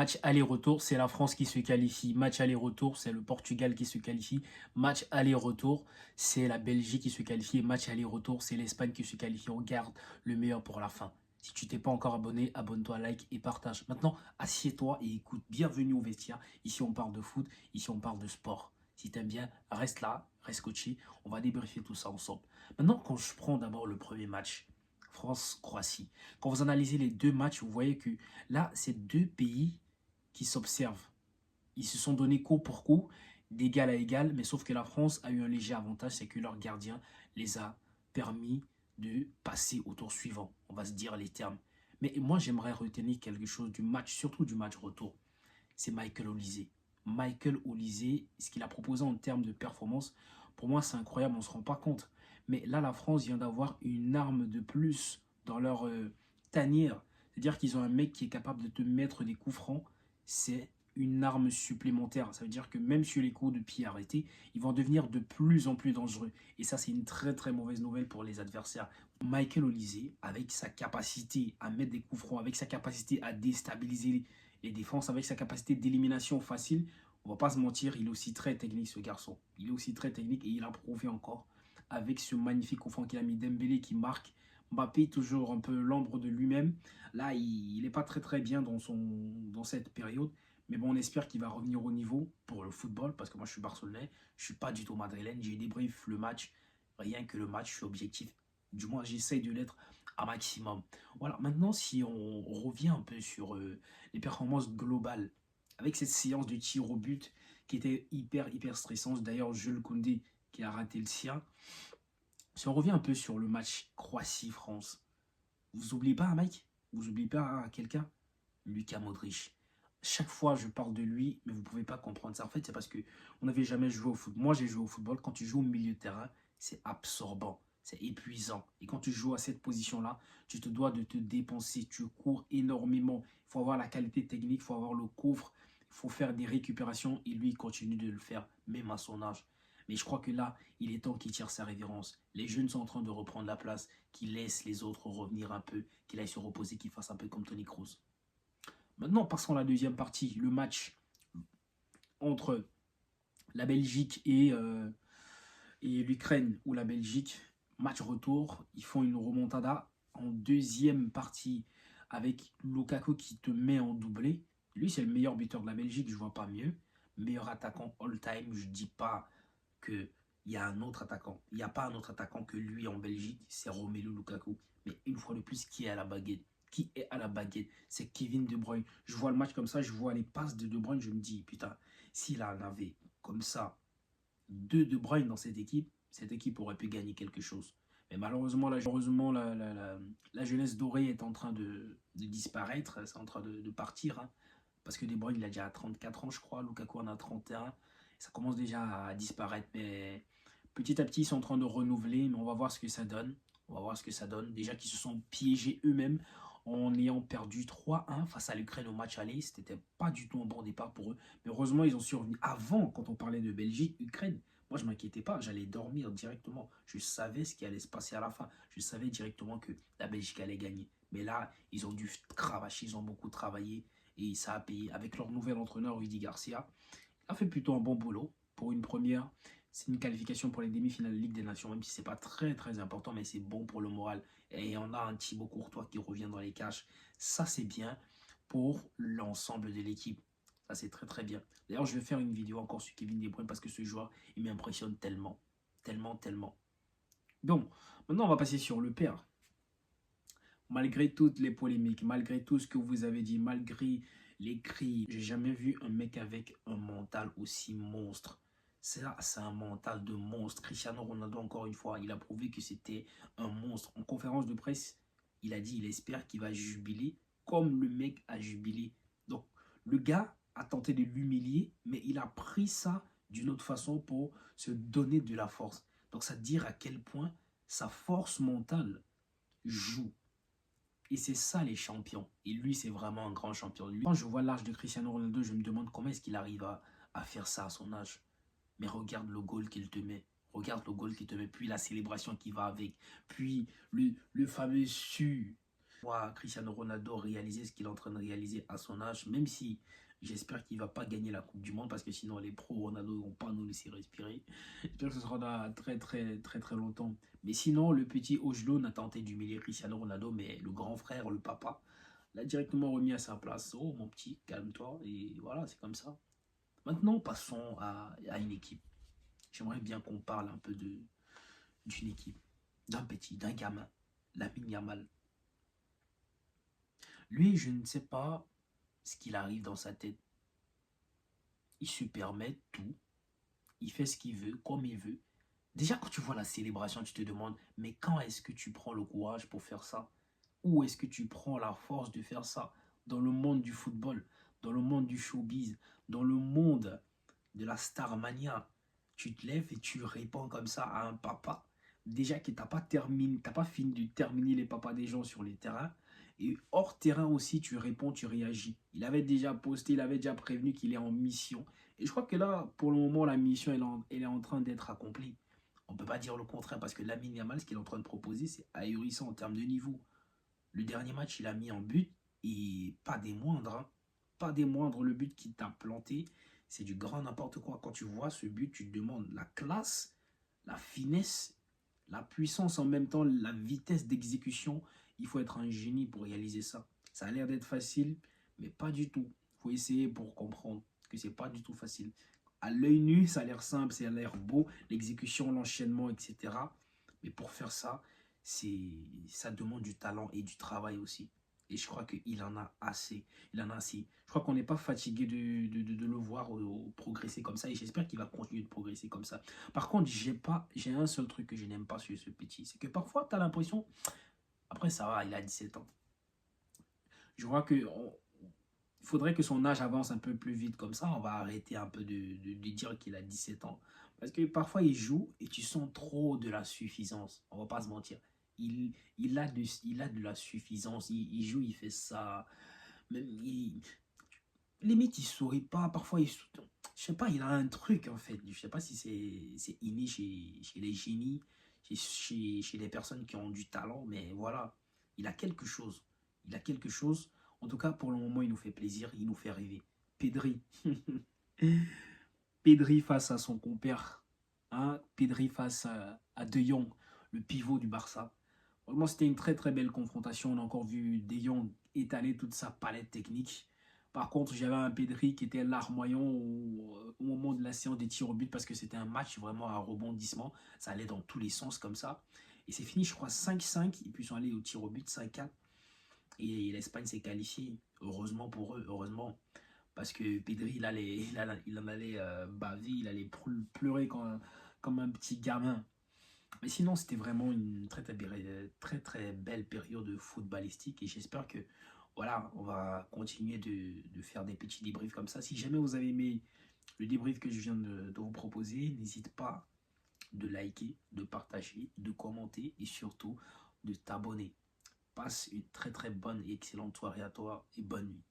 Match aller-retour, c'est la France qui se qualifie. Match aller-retour, c'est le Portugal qui se qualifie. Match aller-retour, c'est la Belgique qui se qualifie. Et match aller-retour, c'est l'Espagne qui se qualifie. On garde le meilleur pour la fin. Si tu t'es pas encore abonné, abonne-toi, like et partage. Maintenant, assieds-toi et écoute. Bienvenue au vestiaire. Ici, on parle de foot. Ici, on parle de sport. Si tu aimes bien, reste là, reste coaché. On va débriefer tout ça ensemble. Maintenant, quand je prends d'abord le premier match, France-Croatie. Quand vous analysez les deux matchs, vous voyez que là, c'est deux pays qui s'observent. Ils se sont donnés coup pour coup, d'égal à égal, mais sauf que la France a eu un léger avantage, c'est que leur gardien les a permis de passer au tour suivant. On va se dire les termes. Mais moi, j'aimerais retenir quelque chose du match, surtout du match retour. C'est Michael Olise. Michael Olise, ce qu'il a proposé en termes de performance, pour moi, c'est incroyable, on ne se rend pas compte. Mais là, la France vient d'avoir une arme de plus dans leur tanière. C'est-à-dire qu'ils ont un mec qui est capable de te mettre des coups francs. C'est une arme supplémentaire. Ça veut dire que même sur les coups de pied arrêtés, ils vont devenir de plus en plus dangereux. Et ça, c'est une très très mauvaise nouvelle pour les adversaires. Michael Olise, avec sa capacité à mettre des coups francs, avec sa capacité à déstabiliser les défenses, avec sa capacité d'élimination facile, on va pas se mentir, il est aussi très technique ce garçon. Il est aussi très technique et il a prouvé encore avec ce magnifique coup franc qu'il a mis Dembélé qui marque. Mbappé, toujours un peu l'ombre de lui-même. Là, il n'est pas très très bien dans cette période. Mais bon, on espère qu'il va revenir au niveau pour le football, parce que moi je suis barcelonais, je ne suis pas du tout madrilène. J'ai débrief le match, rien que le match, je suis objectif. Du moins, j'essaye de l'être à maximum. Voilà, maintenant, si on revient un peu sur les performances globales, avec cette séance de tir au but qui était hyper stressante. D'ailleurs, Jules Koundé qui a raté le sien. Si on revient un peu sur le match Croatie-France, vous oubliez pas un mec? Vous oubliez pas quelqu'un? Lucas Modric. Chaque fois, je parle de lui, mais vous ne pouvez pas comprendre ça. En fait, c'est parce que on n'avait jamais joué au foot. Moi, j'ai joué au football. Quand tu joues au milieu de terrain, c'est absorbant, c'est épuisant. Et quand tu joues à cette position-là, tu te dois de te dépenser. Tu cours énormément. Il faut avoir la qualité technique, il faut avoir le coffre, il faut faire des récupérations. Et lui, il continue de le faire, même à son âge. Mais je crois que là, il est temps qu'il tire sa révérence. Les jeunes sont en train de reprendre la place, qu'il laisse les autres revenir un peu, qu'il aille se reposer, qu'il fasse un peu comme Tony Kroos. Maintenant, passons à la deuxième partie, le match entre la Belgique et l'Ukraine, ou la Belgique, match retour, ils font une remontada en deuxième partie avec Lukaku qui te met en doublé. Lui, c'est le meilleur buteur de la Belgique, je ne vois pas mieux. Meilleur attaquant all-time, je ne dis pas qu'il y a un autre attaquant. Il n'y a pas un autre attaquant que lui en Belgique, c'est Romelu Lukaku. Mais une fois de plus, qui est à la baguette? Qui est à la baguette? C'est Kevin De Bruyne. Je vois le match comme ça, je vois les passes de De Bruyne, je me dis, putain, s'il en avait comme ça deux De Bruyne dans cette équipe aurait pu gagner quelque chose. Mais malheureusement, la jeunesse dorée est en train de disparaître, c'est en train de partir. Hein, parce que De Bruyne, il a déjà 34 ans, je crois. Lukaku en a 31. Ça commence déjà à disparaître. Mais petit à petit, ils sont en train de renouveler. Mais on va voir ce que ça donne. On va voir ce que ça donne. Déjà qu'ils se sont piégés eux-mêmes en ayant perdu 3-1 face à l'Ukraine au match aller. Ce n'était pas du tout un bon départ pour eux. Mais heureusement, ils ont survenu. Avant, quand on parlait de Belgique, Ukraine, moi, je ne m'inquiétais pas. J'allais dormir directement. Je savais ce qui allait se passer à la fin. Je savais directement que la Belgique allait gagner. Mais là, ils ont dû cravacher. Ils ont beaucoup travaillé. Et ça a payé. Avec leur nouvel entraîneur, Rudy Garcia, il a fait plutôt un bon boulot. Pour une première, c'est une qualification pour les demi-finales de Ligue des Nations, même si ce n'est pas très important, mais c'est bon pour le moral. Et on a un Thibaut Courtois qui revient dans les cages. Ça, c'est bien pour l'ensemble de l'équipe. Ça, c'est très bien. D'ailleurs, je vais faire une vidéo encore sur Kevin De Bruyne parce que ce joueur, il m'impressionne tellement. Tellement. Donc, maintenant, on va passer sur le père. Malgré toutes les polémiques, malgré tout ce que vous avez dit, malgré les cris, j'ai jamais vu un mec avec un mental aussi monstre. C'est un mental de monstre. Cristiano Ronaldo, encore une fois, il a prouvé que c'était un monstre. En conférence de presse, il a dit il espère qu'il va jubiler comme le mec a jubilé. Donc, le gars a tenté de l'humilier, mais il a pris ça d'une autre façon pour se donner de la force. Donc, ça dire à quel point sa force mentale joue. Et c'est ça les champions. Et lui, c'est vraiment un grand champion. Lui, quand je vois l'âge de Cristiano Ronaldo, je me demande comment est-ce qu'il arrive à faire ça à son âge. Mais regarde le goal qu'il te met. Regarde le goal qu'il te met. Puis la célébration qui va avec. Puis le fameux su. Voir Cristiano Ronaldo réaliser ce qu'il est en train de réaliser à son âge, même si j'espère qu'il ne va pas gagner la Coupe du Monde parce que sinon les pros Ronaldo ne vont pas nous laisser respirer. J'espère que ce sera dans très longtemps. Mais sinon, le petit Ojloun a tenté d'humilier Cristiano Ronaldo, mais le grand frère, le papa, l'a directement remis à sa place. Oh mon petit, calme-toi. Et voilà, c'est comme ça. Maintenant, passons à une équipe. J'aimerais bien qu'on parle un peu d'une équipe, d'un petit, d'un gamin, Lamine Yamal. Lui, je ne sais pas ce qu'il arrive dans sa tête. Il se permet tout. Il fait ce qu'il veut, comme il veut. Déjà, quand tu vois la célébration, tu te demandes, mais quand est-ce que tu prends le courage pour faire ça? Où est-ce que tu prends la force de faire ça? Dans le monde du football, dans le monde du showbiz, dans le monde de la starmania. Tu te lèves et tu réponds comme ça à un papa. Déjà que tu n'as pas fini de terminer les papas des gens sur les terrains. Et hors terrain aussi, tu réponds, tu réagis. Il avait déjà posté, il avait déjà prévenu qu'il est en mission. Et je crois que là, pour le moment, la mission, elle est en train d'être accomplie. On ne peut pas dire le contraire parce que Lamine Yamal, ce qu'il est en train de proposer, c'est ahurissant en termes de niveau. Le dernier match, il a mis en but et pas des moindres. Hein. Pas des moindres. Le but qui t'a planté, c'est du grand n'importe quoi. Quand tu vois ce but, tu te demandes la classe, la finesse, la puissance en même temps, la vitesse d'exécution. Il faut être un génie pour réaliser ça. Ça a l'air d'être facile, mais pas du tout. Il faut essayer pour comprendre que c'est pas du tout facile. À l'œil nu, ça a l'air simple, ça a l'air beau, l'exécution, l'enchaînement, etc. Mais pour faire ça, ça demande du talent et du travail aussi. Et je crois qu'il en a assez. Il en a assez. Je crois qu'on n'est pas fatigué de le voir progresser comme ça. Et j'espère qu'il va continuer de progresser comme ça. Par contre, j'ai un seul truc que je n'aime pas sur ce petit. C'est que parfois, tu as l'impression... Après, ça va, il a 17 ans. Je crois que... il faudrait que son âge avance un peu plus vite. Comme ça, on va arrêter un peu de dire qu'il a 17 ans. Parce que parfois, il joue et tu sens trop de la suffisance. On va pas se mentir. Il a de la suffisance. Il joue, il fait ça. Même, limite, il sourit pas. Parfois, je sais pas, il a un truc en fait. Je sais pas si c'est inné chez les génies, chez les personnes qui ont du talent. Mais voilà, il a quelque chose. Il a quelque chose. En tout cas, pour le moment, il nous fait plaisir. Il nous fait rêver. Pedri. Pedri face à son compère. Hein? Pedri face à De Jong, le pivot du Barça. Vraiment, c'était une très belle confrontation. On a encore vu De Jong étaler toute sa palette technique. Par contre, j'avais un Pedri qui était larmoyant au moment de la séance des tirs au but parce que c'était un match vraiment à rebondissement. Ça allait dans tous les sens comme ça. Et c'est fini, je crois, 5-5. Et puis ils sont allés au tir au but 5-4. Et l'Espagne s'est qualifiée. Heureusement pour eux, heureusement. Parce que Pedri, il en allait baver, il allait pleurer comme un petit gamin. Mais sinon, c'était vraiment une très belle période footballistique. Et j'espère que, voilà, on va continuer de faire des petits débriefs comme ça. Si jamais vous avez aimé le débrief que je viens de vous proposer, n'hésite pas de liker, de partager, de commenter et surtout de t'abonner. Passe une très bonne et excellente soirée à toi et bonne nuit.